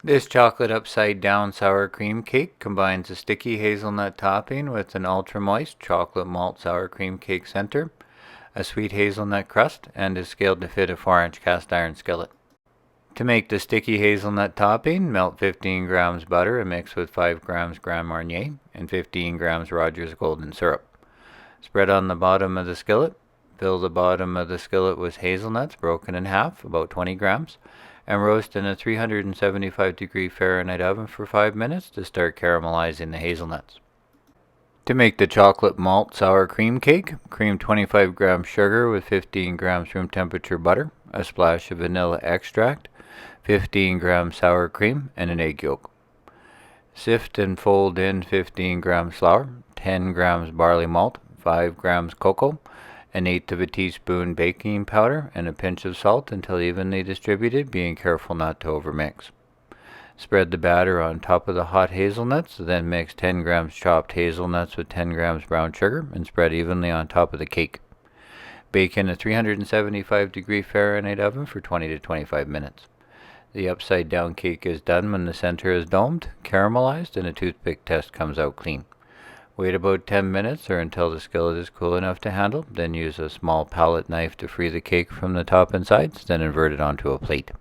This chocolate upside down sour cream cake combines a sticky hazelnut topping with an ultra moist chocolate malt sour cream cake center, a sweet hazelnut crust, and is scaled to fit a 4-inch cast iron skillet. To make the sticky hazelnut topping, melt 15 grams butter and mix with 5 grams Grand Marnier and 15 grams Rogers Golden Syrup. Spread on the bottom of the skillet. Fill the bottom of the skillet with hazelnuts broken in half, about 20 grams, and roast in a 375-degree Fahrenheit oven for 5 minutes to start caramelizing the hazelnuts. To make the chocolate malt sour cream cake, cream 25 grams sugar with 15 grams room temperature butter, a splash of vanilla extract, 15 grams sour cream, and an egg yolk. Sift and fold in 15 grams flour, 10 grams barley malt, 5 grams cocoa, an eighth of a teaspoon baking powder, and a pinch of salt until evenly distributed, being careful not to overmix. Spread the batter on top of the hot hazelnuts, then mix 10 grams chopped hazelnuts with 10 grams brown sugar and spread evenly on top of the cake. Bake in a 375-degree Fahrenheit oven for 20 to 25 minutes. The upside down cake is done when the center is domed, caramelized, and a toothpick test comes out clean. Wait about 10 minutes or until the skillet is cool enough to handle, then use a small palette knife to free the cake from the top and sides, then invert it onto a plate.